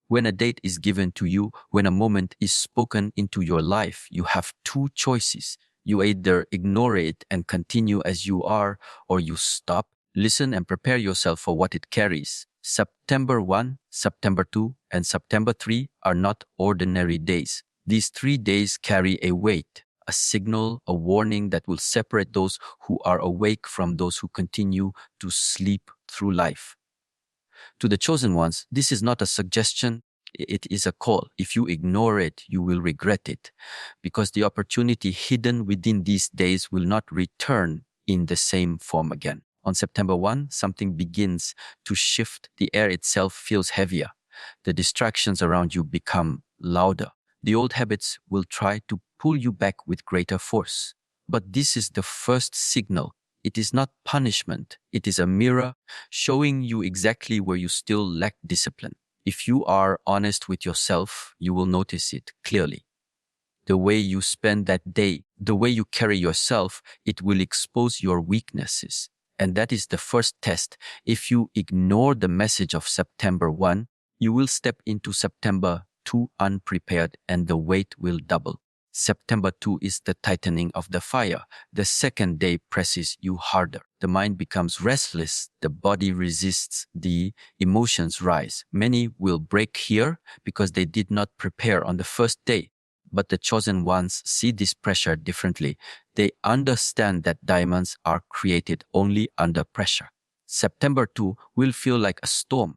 When a date is given to you, when a moment is spoken into your life, you have two choices. You either ignore it and continue as you are, or you stop, listen, and prepare yourself for what it carries. September 1, September 2, and September 3 are not ordinary days. These 3 days carry a weight, a signal, a warning that will separate those who are awake from those who continue to sleep through life. To the chosen ones, this is not a suggestion, it is a call. If you ignore it, you will regret it, because the opportunity hidden within these days will not return in the same form again. On September 1, something begins to shift. The air itself feels heavier. The distractions around you become louder. The old habits will try to pull you back with greater force. But this is the first signal. It is not punishment. It is a mirror showing you exactly where you still lack discipline. If you are honest with yourself, you will notice it clearly. The way you spend that day, the way you carry yourself, it will expose your weaknesses. And that is the first test. If you ignore the message of September 1, you will step into September 2 unprepared, and the weight will double. September 2 is the tightening of the fire. The second day presses you harder. The mind becomes restless. The body resists. The emotions rise. Many will break here because they did not prepare on the first day. But the chosen ones see this pressure differently. They understand that diamonds are created only under pressure. September 2 will feel like a storm.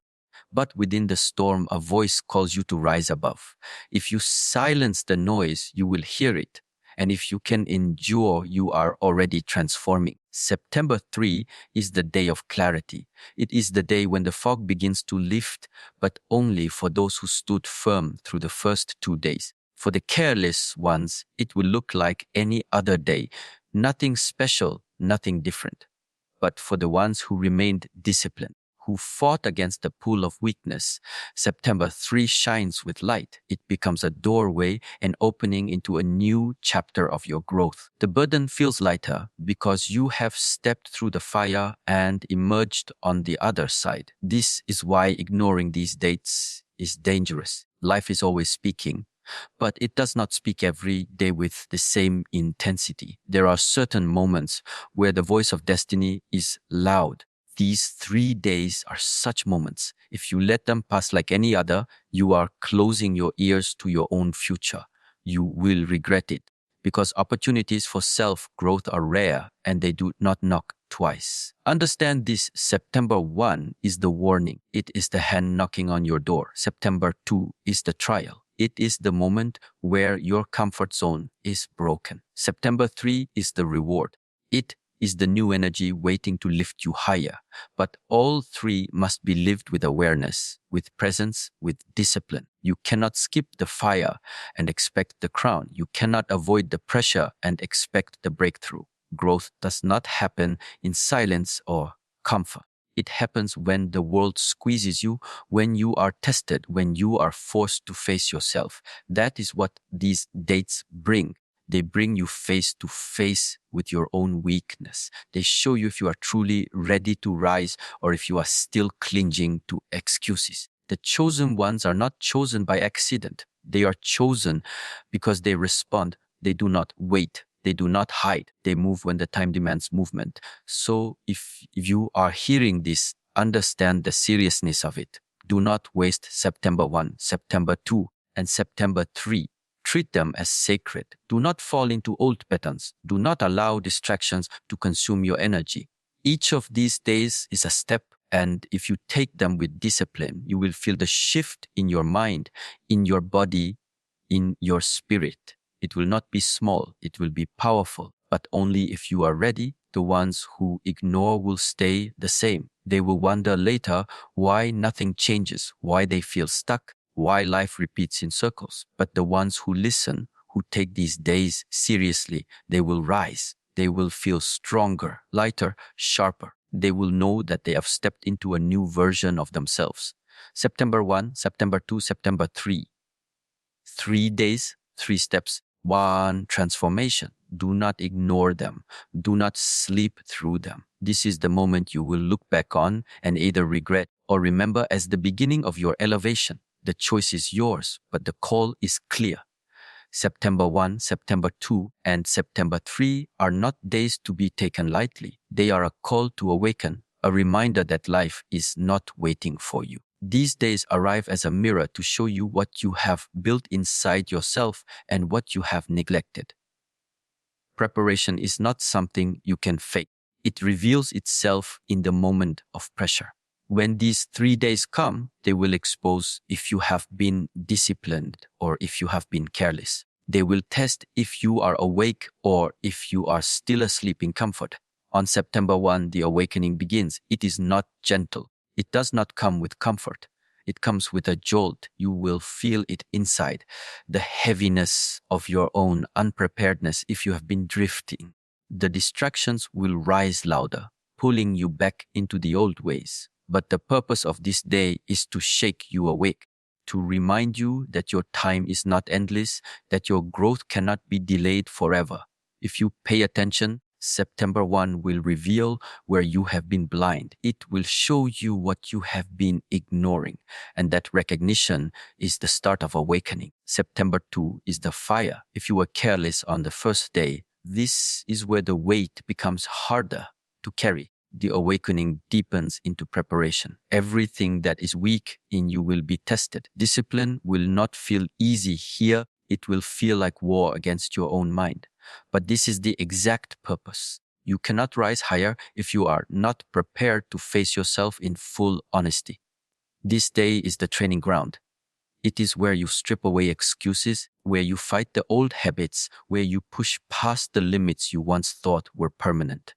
But within the storm, a voice calls you to rise above. If you silence the noise, you will hear it. And if you can endure, you are already transforming. September 3 is the day of clarity. It is the day when the fog begins to lift, but only for those who stood firm through the first 2 days. For the careless ones, it will look like any other day. Nothing special, nothing different. But for the ones who remained disciplined, who fought against the pull of weakness, September 3 shines with light. It becomes a doorway, an opening into a new chapter of your growth. The burden feels lighter because you have stepped through the fire and emerged on the other side. This is why ignoring these dates is dangerous. Life is always speaking, but it does not speak every day with the same intensity. There are certain moments where the voice of destiny is loud. These 3 days are such moments. If you let them pass like any other, you are closing your ears to your own future. You will regret it, because opportunities for self-growth are rare and they do not knock twice. Understand this: September 1 is the warning. It is the hand knocking on your door. September 2 is the trial. It is the moment where your comfort zone is broken. September 3 is the reward. It is the new energy waiting to lift you higher. But all 3 must be lived with awareness, with presence, with discipline. You cannot skip the fire and expect the crown. You cannot avoid the pressure and expect the breakthrough. Growth does not happen in silence or comfort. It happens when the world squeezes you, when you are tested, when you are forced to face yourself. That is what these dates bring. They bring you face to face with your own weakness. They show you if you are truly ready to rise or if you are still clinging to excuses. The chosen ones are not chosen by accident. They are chosen because they respond. They do not wait. They do not hide. They move when the time demands movement. So if you are hearing this, understand the seriousness of it. Do not waste September 1, September 2, and September 3. Treat them as sacred. Do not fall into old patterns. Do not allow distractions to consume your energy. Each of these days is a step, and if you take them with discipline, you will feel the shift in your mind, in your body, in your spirit. It will not be small. It will be powerful, but only if you are ready. The ones who ignore will stay the same. They will wonder later why nothing changes, why they feel stuck, why life repeats in circles. But the ones who listen, who take these days seriously, they will rise. They will feel stronger, lighter, sharper. They will know that they have stepped into a new version of themselves. September 1, September 2, September 3. 3 days, 3 steps, 1 transformation. Do not ignore them. Do not sleep through them. This is the moment you will look back on and either regret or remember as the beginning of your elevation. The choice is yours, but the call is clear. September 1, September 2, and September 3 are not days to be taken lightly. They are a call to awaken, a reminder that life is not waiting for you. These days arrive as a mirror to show you what you have built inside yourself and what you have neglected. Preparation is not something you can fake. It reveals itself in the moment of pressure. When these 3 days come, they will expose if you have been disciplined or if you have been careless. They will test if you are awake or if you are still asleep in comfort. On September 1, the awakening begins. It is not gentle. It does not come with comfort. It comes with a jolt. You will feel it inside. The heaviness of your own unpreparedness if you have been drifting. The distractions will rise louder, pulling you back into the old ways. But the purpose of this day is to shake you awake, to remind you that your time is not endless, that your growth cannot be delayed forever. If you pay attention, September 1 will reveal where you have been blind. It will show you what you have been ignoring, and that recognition is the start of awakening. September 2 is the fire. If you were careless on the first day, this is where the weight becomes harder to carry. The awakening deepens into preparation. Everything that is weak in you will be tested. Discipline will not feel easy here. It will feel like war against your own mind. But this is the exact purpose. You cannot rise higher if you are not prepared to face yourself in full honesty. This day is the training ground. It is where you strip away excuses, where you fight the old habits, where you push past the limits you once thought were permanent.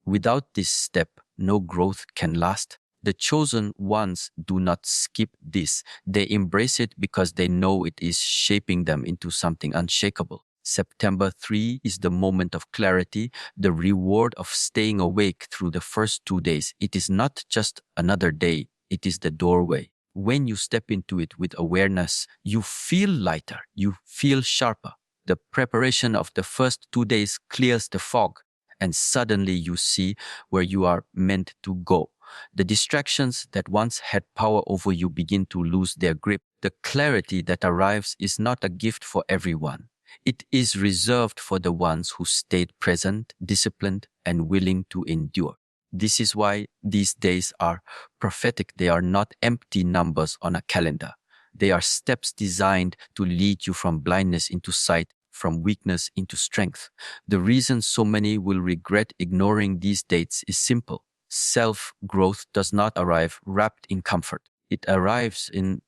Without this step, no growth can last. The chosen ones do not skip this. They embrace it because they know it is shaping them into something unshakable. September 3 is the moment of clarity, the reward of staying awake through the first 2 days. It is not just another day, it is the doorway. When you step into it with awareness, you feel lighter, you feel sharper. The preparation of the first 2 days clears the fog, and suddenly you see where you are meant to go. The distractions that once had power over you begin to lose their grip. The clarity that arrives is not a gift for everyone. It is reserved for the ones who stayed present, disciplined, and willing to endure. This is why these days are prophetic. They are not empty numbers on a calendar. They are steps designed to lead you from blindness into sight, from weakness into strength. The reason so many will regret ignoring these dates is simple. Self-growth does not arrive wrapped in comfort. It arrives in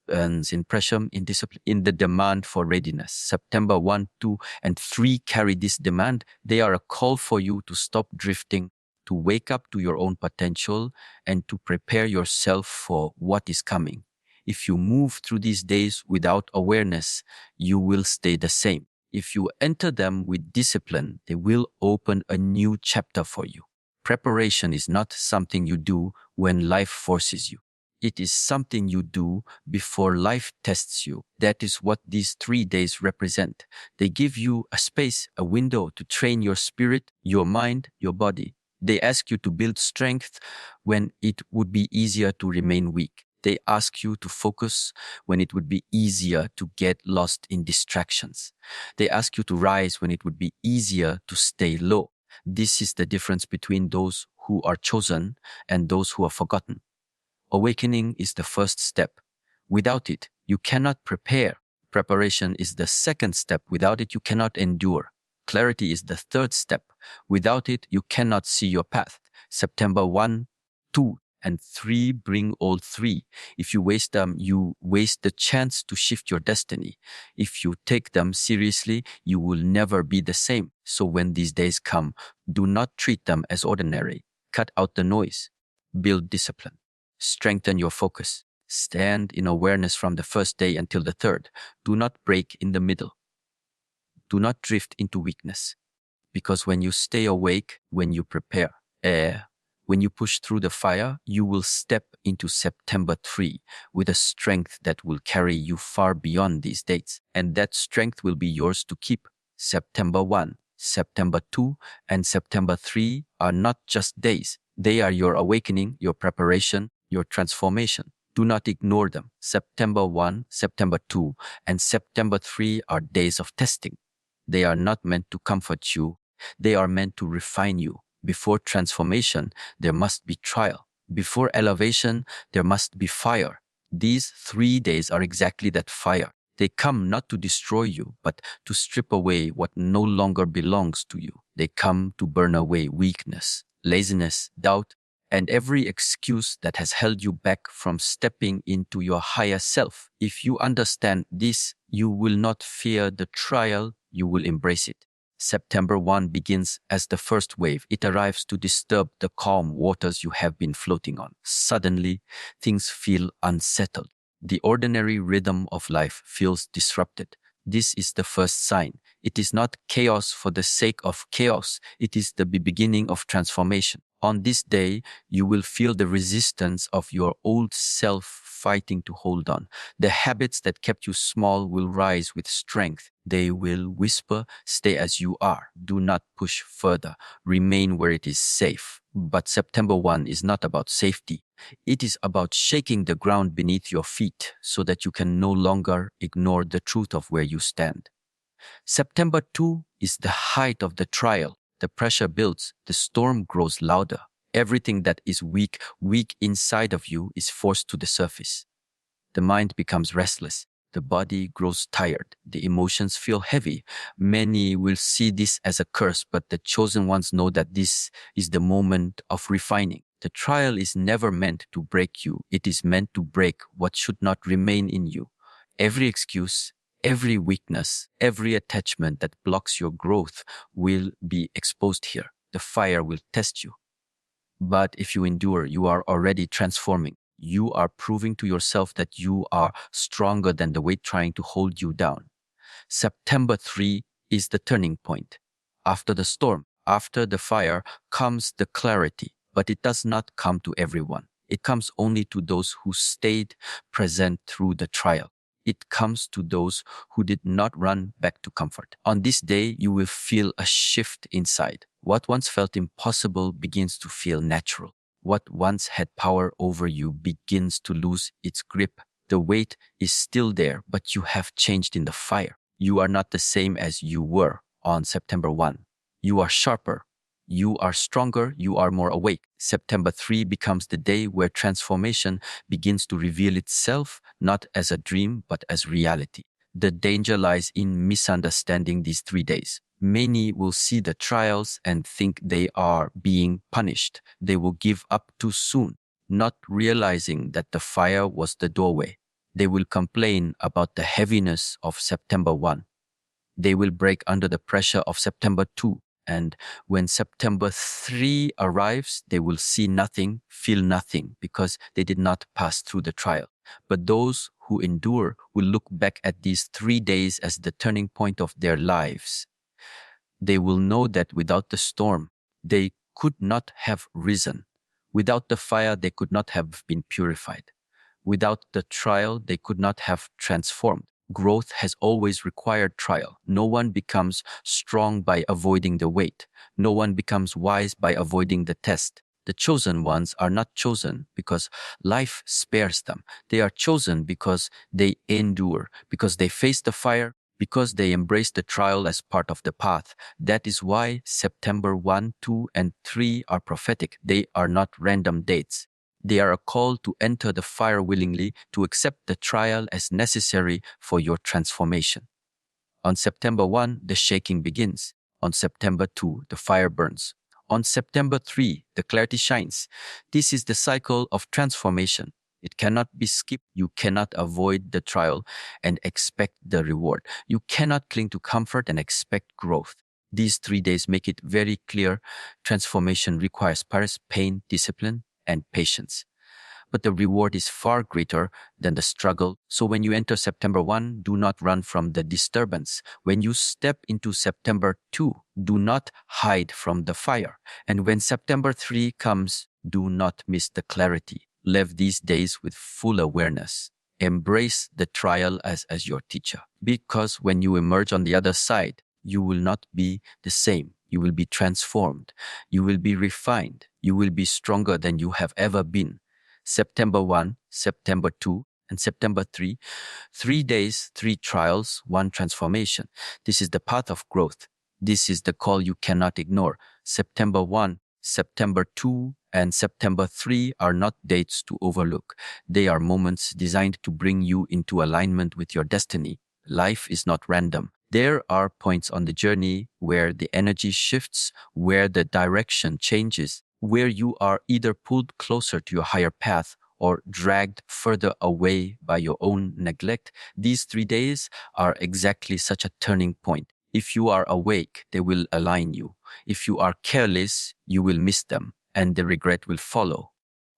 pressure, in discipline, in the demand for readiness. September 1, 2, and 3 carry this demand. They are a call for you to stop drifting, to wake up to your own potential, and to prepare yourself for what is coming. If you move through these days without awareness, you will stay the same. If you enter them with discipline, they will open a new chapter for you. Preparation is not something you do when life forces you. It is something you do before life tests you. That is what these 3 days represent. They give you a space, a window to train your spirit, your mind, your body. They ask you to build strength when it would be easier to remain weak. They ask you to focus when it would be easier to get lost in distractions. They ask you to rise when it would be easier to stay low. This is the difference between those who are chosen and those who are forgotten. Awakening is the first step. Without it, you cannot prepare. Preparation is the second step. Without it, you cannot endure. Clarity is the third step. Without it, you cannot see your path. September 1, 2, and 3 bring all 3. If you waste them, you waste the chance to shift your destiny. If you take them seriously, you will never be the same. So when these days come, do not treat them as ordinary. Cut out the noise. Build discipline. Strengthen your focus. Stand in awareness from the first day until the third. Do not break in the middle. Do not drift into weakness. Because when you stay awake, when you prepare, when you push through the fire, you will step into September 3 with a strength that will carry you far beyond these dates. And that strength will be yours to keep. September 1, September 2, and September 3 are not just days. They are your awakening, your preparation, your transformation. Do not ignore them. September 1, September 2, and September 3 are days of testing. They are not meant to comfort you. They are meant to refine you. Before transformation, there must be trial. Before elevation, there must be fire. These 3 days are exactly that fire. They come not to destroy you, but to strip away what no longer belongs to you. They come to burn away weakness, laziness, doubt, and every excuse that has held you back from stepping into your higher self. If you understand this, you will not fear the trial, you will embrace it. September 1 begins as the first wave. It arrives to disturb the calm waters you have been floating on. Suddenly, things feel unsettled. The ordinary rhythm of life feels disrupted. This is the first sign. It is not chaos for the sake of chaos. It is the beginning of transformation. On this day, you will feel the resistance of your old self fighting to hold on. The habits that kept you small will rise with strength. They will whisper, stay as you are. Do not push further. Remain where it is safe. But September 1 is not about safety. It is about shaking the ground beneath your feet so that you can no longer ignore the truth of where you stand. September 2 is the height of the trial. The pressure builds, the storm grows louder. Everything that is weak inside of you is forced to the surface. The mind becomes restless. The body grows tired. The emotions feel heavy. Many will see this as a curse, but the chosen ones know that this is the moment of refining. The trial is never meant to break you. It is meant to break what should not remain in you. Every excuse, every weakness, every attachment that blocks your growth will be exposed here. The fire will test you. But if you endure, you are already transforming. You are proving to yourself that you are stronger than the weight trying to hold you down. September 3 is the turning point. After the storm, after the fire, comes the clarity. But it does not come to everyone. It comes only to those who stayed present through the trial. It comes to those who did not run back to comfort. On this day, you will feel a shift inside. What once felt impossible begins to feel natural. What once had power over you begins to lose its grip. The weight is still there, but you have changed in the fire. You are not the same as you were on September 1. You are sharper. You are stronger, you are more awake. September 3 becomes the day where transformation begins to reveal itself, not as a dream, but as reality. The danger lies in misunderstanding these 3 days. Many will see the trials and think they are being punished. They will give up too soon, not realizing that the fire was the doorway. They will complain about the heaviness of September 1. They will break under the pressure of September 2. And when September 3 arrives, they will see nothing, feel nothing, because they did not pass through the trial. But those who endure will look back at these 3 days as the turning point of their lives. They will know that without the storm, they could not have risen. Without the fire, they could not have been purified. Without the trial, they could not have transformed. Growth has always required trial. No one becomes strong by avoiding the weight. No one becomes wise by avoiding the test. The chosen ones are not chosen because life spares them. They are chosen because they endure, because they face the fire, because they embrace the trial as part of the path. That is why September 1, 2, and 3 are prophetic. They are not random dates. They are a call to enter the fire willingly, to accept the trial as necessary for your transformation. On September 1, the shaking begins. On September 2, the fire burns. On September 3, the clarity shines. This is the cycle of transformation. It cannot be skipped. You cannot avoid the trial and expect the reward. You cannot cling to comfort and expect growth. These 3 days make it very clear transformation requires pain, discipline, and patience. But the reward is far greater than the struggle. So when you enter September 1, do not run from the disturbance. When you step into September 2, do not hide from the fire. And when September 3 comes, do not miss the clarity. Live these days with full awareness. Embrace the trial as your teacher. Because when you emerge on the other side, you will not be the same. You will be transformed. You will be refined. You will be stronger than you have ever been. September 1, September 2, and September 3. 3 days, 3 trials, 1 transformation. This is the path of growth. This is the call you cannot ignore. September 1, September 2, and September 3 are not dates to overlook. They are moments designed to bring you into alignment with your destiny. Life is not random. There are points on the journey where the energy shifts, where the direction changes, where you are either pulled closer to your higher path or dragged further away by your own neglect. These 3 days are exactly such a turning point. If you are awake, they will align you. If you are careless, you will miss them, and the regret will follow.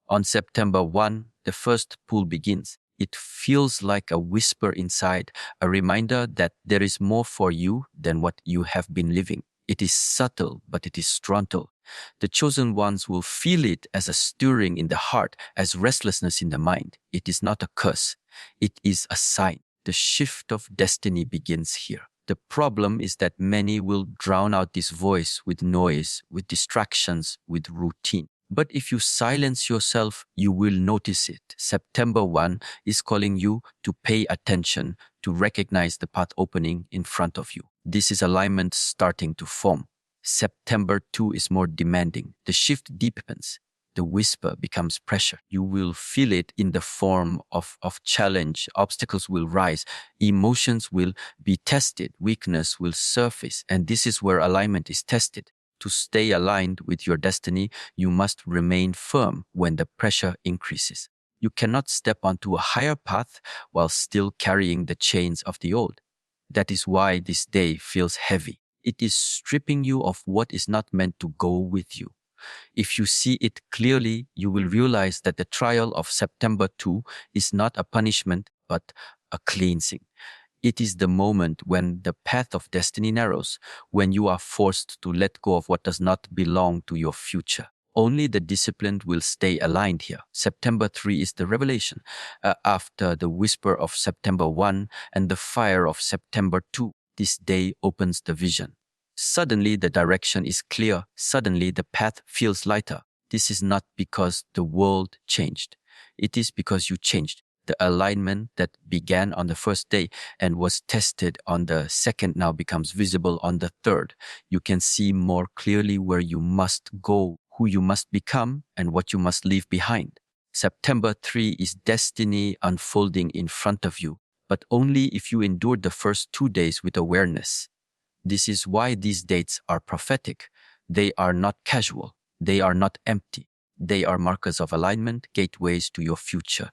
On September 1, the first pull begins. It feels like a whisper inside, a reminder that there is more for you than what you have been living. It is subtle, but it is strontal. The chosen ones will feel it as a stirring in the heart, as restlessness in the mind. It is not a curse. It is a sign. The shift of destiny begins here. The problem is that many will drown out this voice with noise, with distractions, with routine. But if you silence yourself, you will notice it. September 1 is calling you to pay attention, to recognize the path opening in front of you. This is alignment starting to form. September 2 is more demanding. The shift deepens. The whisper becomes pressure. You will feel it in the form of challenge. Obstacles will rise. Emotions will be tested. Weakness will surface. And this is where alignment is tested. To stay aligned with your destiny, you must remain firm when the pressure increases. You cannot step onto a higher path while still carrying the chains of the old. That is why this day feels heavy. It is stripping you of what is not meant to go with you. If you see it clearly, you will realize that the trial of September 2 is not a punishment, but a cleansing. It is the moment when the path of destiny narrows, when you are forced to let go of what does not belong to your future. Only the disciplined will stay aligned here. September 3 is the revelation. After the whisper of September 1 and the fire of September 2, this day opens the vision. Suddenly the direction is clear. Suddenly the path feels lighter. This is not because the world changed. It is because you changed. The alignment that began on the first day and was tested on the second now becomes visible on the third. You can see more clearly where you must go, who you must become, and what you must leave behind. September 3 is destiny unfolding in front of you, but only if you endured the first 2 days with awareness. This is why these dates are prophetic. They are not casual. They are not empty. They are markers of alignment, gateways to your future.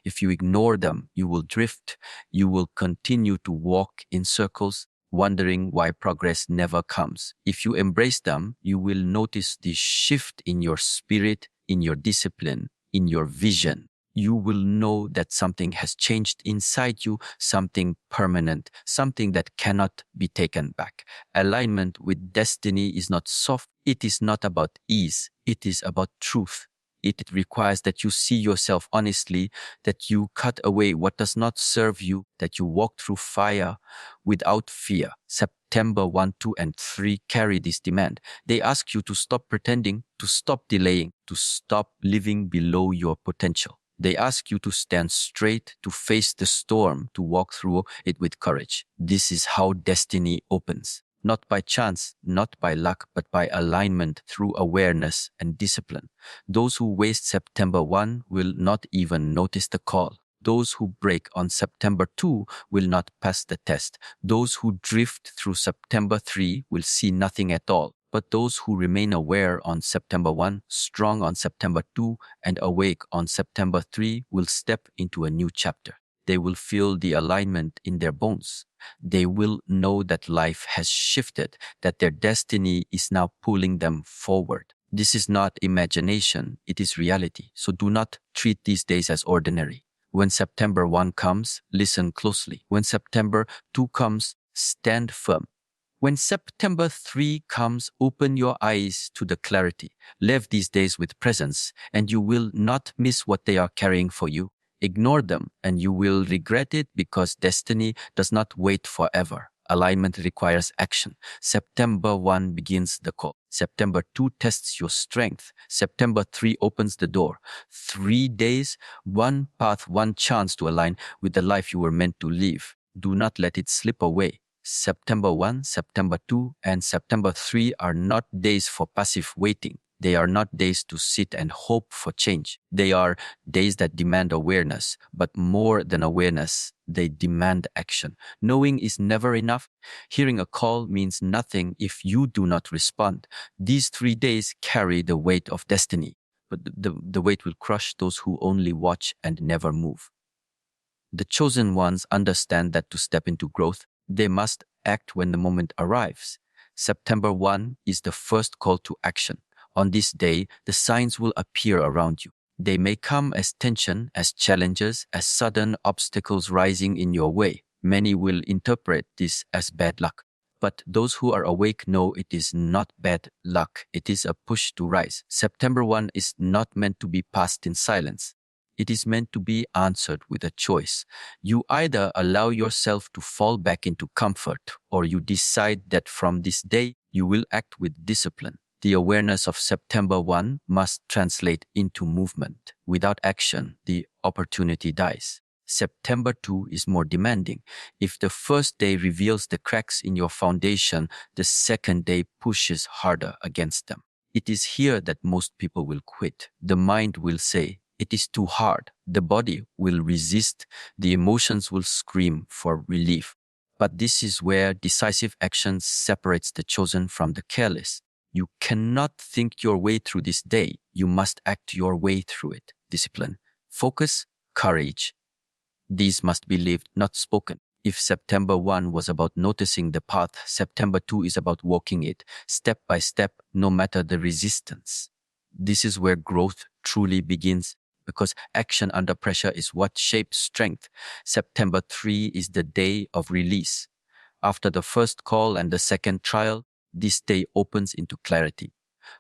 If you ignore them, you will drift. You will continue to walk in circles, wondering why progress never comes. If you embrace them, you will notice the shift in your spirit, in your discipline, in your vision. You will know that something has changed inside you, something permanent, something that cannot be taken back. Alignment with destiny is not soft. It is not about ease. It is about truth. It requires that you see yourself honestly, that you cut away what does not serve you, that you walk through fire without fear. September 1, 2, and 3 carry this demand. They ask you to stop pretending, to stop delaying, to stop living below your potential. They ask you to stand straight, to face the storm, to walk through it with courage. This is how destiny opens. Not by chance, not by luck, but by alignment through awareness and discipline. Those who waste September 1 will not even notice the call. Those who break on September 2 will not pass the test. Those who drift through September 3 will see nothing at all. But those who remain aware on September 1, strong on September 2, and awake on September 3 will step into a new chapter. They will feel the alignment in their bones. They will know that life has shifted, that their destiny is now pulling them forward. This is not imagination, it is reality. So do not treat these days as ordinary. When September 1 comes, listen closely. When September 2 comes, stand firm. When September 3 comes, open your eyes to the clarity. Live these days with presence, and you will not miss what they are carrying for you. Ignore them, and you will regret it because destiny does not wait forever. alignment requires action. September 1 begins the call. September 2 tests your strength. September 3 opens the door. 3 days, one path, one chance to align with the life you were meant to live. Do not let it slip away. September 1, September 2, and September 3 are not days for passive waiting. They are not days to sit and hope for change. They are days that demand awareness, but more than awareness, they demand action. Knowing is never enough. Hearing a call means nothing if you do not respond. These 3 days carry the weight of destiny, but the weight will crush those who only watch and never move. The chosen ones understand that to step into growth, they must act when the moment arrives. September 1 is the first call to action. On this day, the signs will appear around you. They may come as tension, as challenges, as sudden obstacles rising in your way. Many will interpret this as bad luck. But those who are awake know it is not bad luck. It is a push to rise. September 1 is not meant to be passed in silence. It is meant to be answered with a choice. You either allow yourself to fall back into comfort, or you decide that from this day, you will act with discipline. The awareness of September 1 must translate into movement. Without action, the opportunity dies. September 2 is more demanding. If the first day reveals the cracks in your foundation, the second day pushes harder against them. It is here that most people will quit. The mind will say, it is too hard. The body will resist. The emotions will scream for relief. But this is where decisive action separates the chosen from the careless. You cannot think your way through this day. You must act your way through it. Discipline, focus, courage. These must be lived, not spoken. If September 1 was about noticing the path, September 2 is about walking it, step by step, no matter the resistance. This is where growth truly begins, because action under pressure is what shapes strength. September 3 is the day of release. After the first call and the second trial, this day opens into clarity.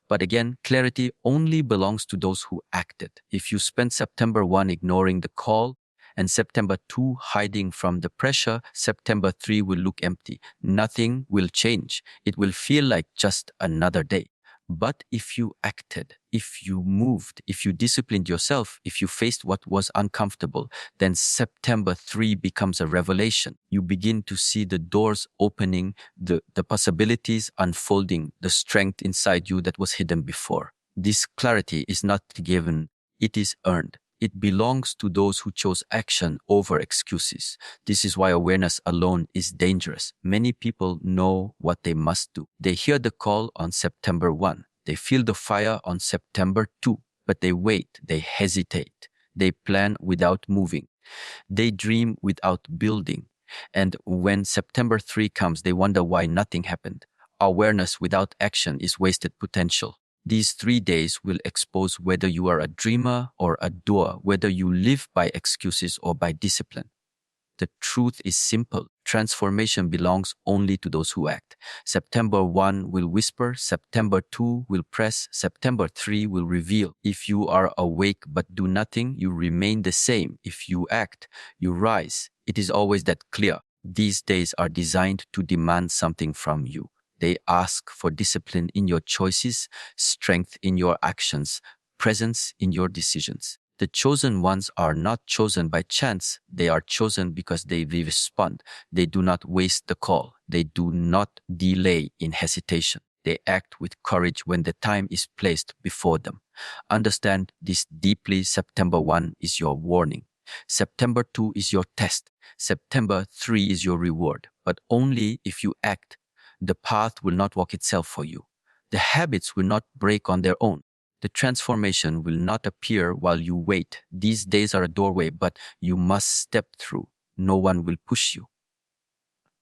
But again, clarity only belongs to those who acted. If you spend September 1 ignoring the call and September 2 hiding from the pressure, September 3 will look empty. Nothing will change. It will feel like just another day. But if you acted, if you moved, if you disciplined yourself, if you faced what was uncomfortable, then September 3 becomes a revelation. You begin to see the doors opening, the possibilities unfolding, the strength inside you that was hidden before. This clarity is not given, it is earned. It belongs to those who chose action over excuses. This is why awareness alone is dangerous. Many people know what they must do. They hear the call on September 1. They feel the fire on September 2. But they wait, they hesitate. They plan without moving. They dream without building. And when September 3 comes, they wonder why nothing happened. Awareness without action is wasted potential. These 3 days will expose whether you are a dreamer or a doer, whether you live by excuses or by discipline. The truth is simple. Transformation belongs only to those who act. September 1 will whisper, September 2 will press, September 3 will reveal. If you are awake but do nothing, you remain the same. If you act, you rise. It is always that clear. These days are designed to demand something from you. They ask for discipline in your choices, strength in your actions, presence in your decisions. The chosen ones are not chosen by chance. They are chosen because they respond. They do not waste the call. They do not delay in hesitation. They act with courage when the time is placed before them. Understand this deeply. September 1 is your warning. September 2 is your test. September 3 is your reward. But only if you act. The path will not walk itself for you. The habits will not break on their own. The transformation will not appear while you wait. These days are a doorway, but you must step through. No one will push you.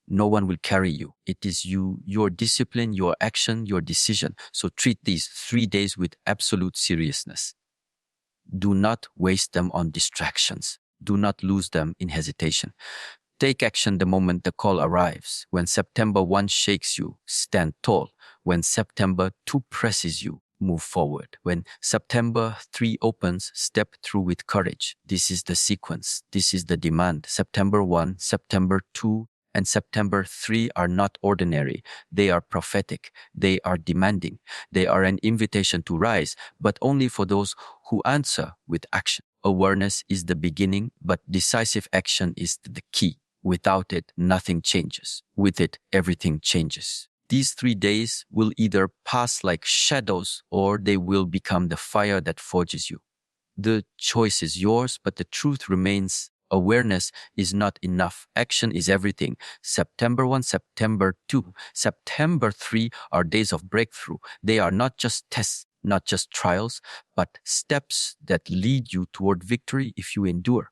No one will carry you. It is you, your discipline, your action, your decision. So treat these 3 days with absolute seriousness. Do not waste them on distractions. Do not lose them in hesitation. Take action the moment the call arrives. When September 1 shakes you, stand tall. When September 2 presses you, move forward. When September 3 opens, step through with courage. This is the sequence. This is the demand. September 1, September 2, and September 3 are not ordinary. They are prophetic. They are demanding. They are an invitation to rise, but only for those who answer with action. Awareness is the beginning, but decisive action is the key. Without it, nothing changes. With it, everything changes. These 3 days will either pass like shadows or they will become the fire that forges you. The choice is yours, but the truth remains. Awareness is not enough. Action is everything. September 1, September 2, September 3 are days of breakthrough. They are not just tests, not just trials, but steps that lead you toward victory if you endure.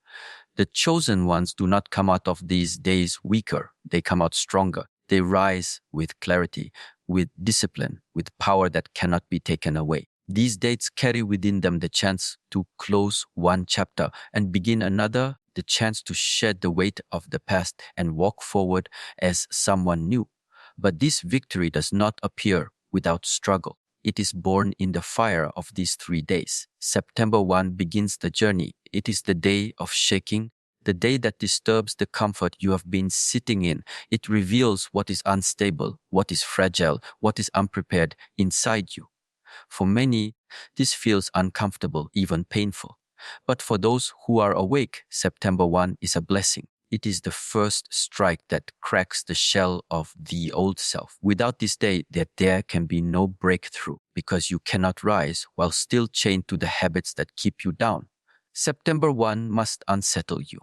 The chosen ones do not come out of these days weaker. They come out stronger. They rise with clarity, with discipline, with power that cannot be taken away. These dates carry within them the chance to close one chapter and begin another, the chance to shed the weight of the past and walk forward as someone new. But this victory does not appear without struggle. It is born in the fire of these 3 days. September 1 begins the journey. It is the day of shaking, the day that disturbs the comfort you have been sitting in. It reveals what is unstable, what is fragile, what is unprepared inside you. For many, this feels uncomfortable, even painful. But for those who are awake, September 1 is a blessing. It is the first strike that cracks the shell of the old self. Without this day, there can be no breakthrough because you cannot rise while still chained to the habits that keep you down. September 1 must unsettle you.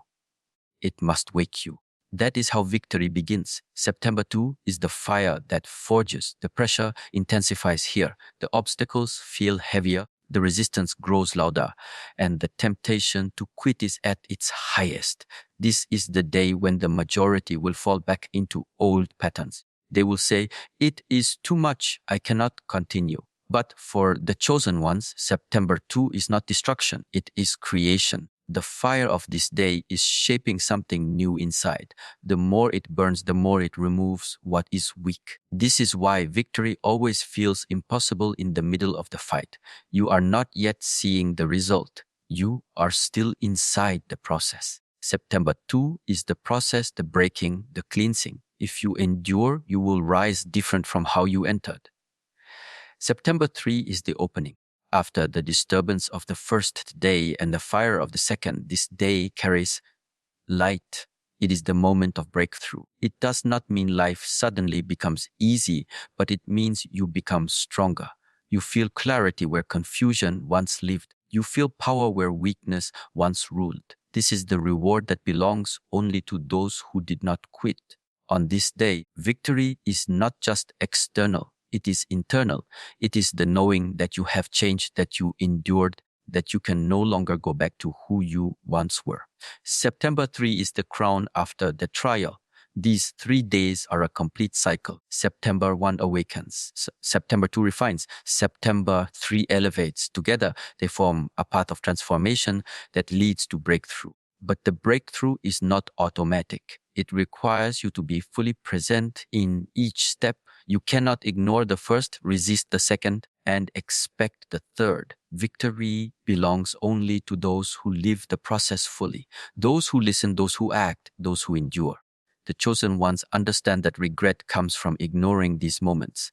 It must wake you. That is how victory begins. September 2 is the fire that forges. The pressure intensifies here. The obstacles feel heavier. The resistance grows louder. And the temptation to quit is at its highest. This is the day when the majority will fall back into old patterns. They will say, "It is too much. I cannot continue." But for the chosen ones, September 2 is not destruction. It is creation. The fire of this day is shaping something new inside. The more it burns, the more it removes what is weak. This is why victory always feels impossible in the middle of the fight. You are not yet seeing the result. You are still inside the process. September 2 is the process, the breaking, the cleansing. If you endure, you will rise different from how you entered. September 3 is the opening. After the disturbance of the first day and the fire of the second, this day carries light. It is the moment of breakthrough. It does not mean life suddenly becomes easy, but it means you become stronger. You feel clarity where confusion once lived. You feel power where weakness once ruled. This is the reward that belongs only to those who did not quit. On this day, victory is not just external. It is internal. It is the knowing that you have changed, that you endured, that you can no longer go back to who you once were. September 3 is the crown after the trial. These 3 days are a complete cycle. September 1 awakens. September 2 refines. September 3 elevates. Together, they form a path of transformation that leads to breakthrough. But the breakthrough is not automatic. It requires you to be fully present in each step. You cannot ignore the first, resist the second, and expect the third. Victory belongs only to those who live the process fully, those who listen, those who act, those who endure. The chosen ones understand that regret comes from ignoring these moments.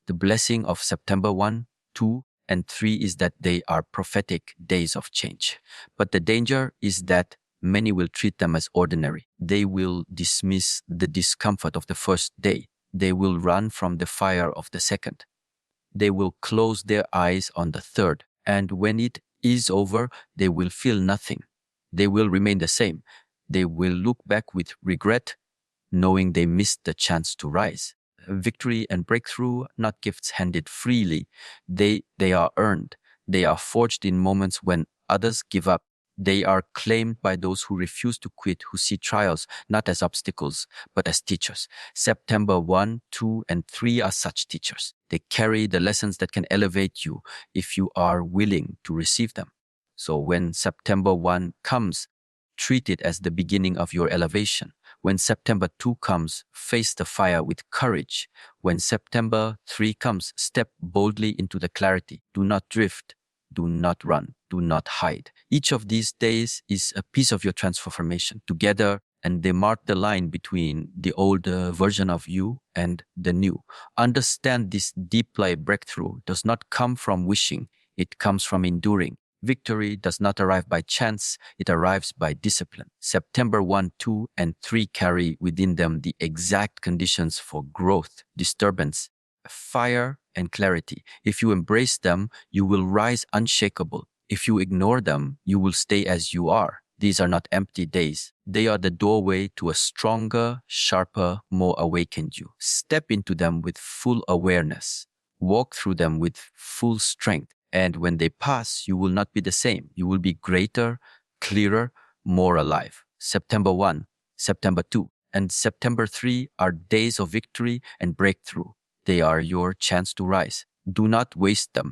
The blessing of September 1, 2, and 3 is that they are prophetic days of change. But the danger is that many will treat them as ordinary. They will dismiss the discomfort of the first day. They will run from the fire of the second. They will close their eyes on the third. And when it is over, they will feel nothing. They will remain the same. They will look back with regret, knowing they missed the chance to rise. Victory and breakthrough, not gifts handed freely. They are earned. They are forged in moments when others give up. They are claimed by those who refuse to quit, who see trials not as obstacles, but as teachers. September 1, 2, and 3 are such teachers. They carry the lessons that can elevate you if you are willing to receive them. So when September 1 comes, treat it as the beginning of your elevation. When September 2 comes, face the fire with courage. When September 3 comes, step boldly into the clarity. Do not drift. Do not run. Do not hide. Each of these days is a piece of your transformation. Together, and they mark the line between the old version of you and the new. Understand this deep life breakthrough does not come from wishing, it comes from enduring. Victory does not arrive by chance, it arrives by discipline. September 1, 2, and 3 carry within them the exact conditions for growth, disturbance, fire, and clarity. If you embrace them, you will rise unshakable. If you ignore them, you will stay as you are. These are not empty days. They are the doorway to a stronger, sharper, more awakened you. Step into them with full awareness. Walk through them with full strength. And when they pass, you will not be the same. You will be greater, clearer, more alive. September 1, September 2, and September 3 are days of victory and breakthrough. They are your chance to rise. Do not waste them.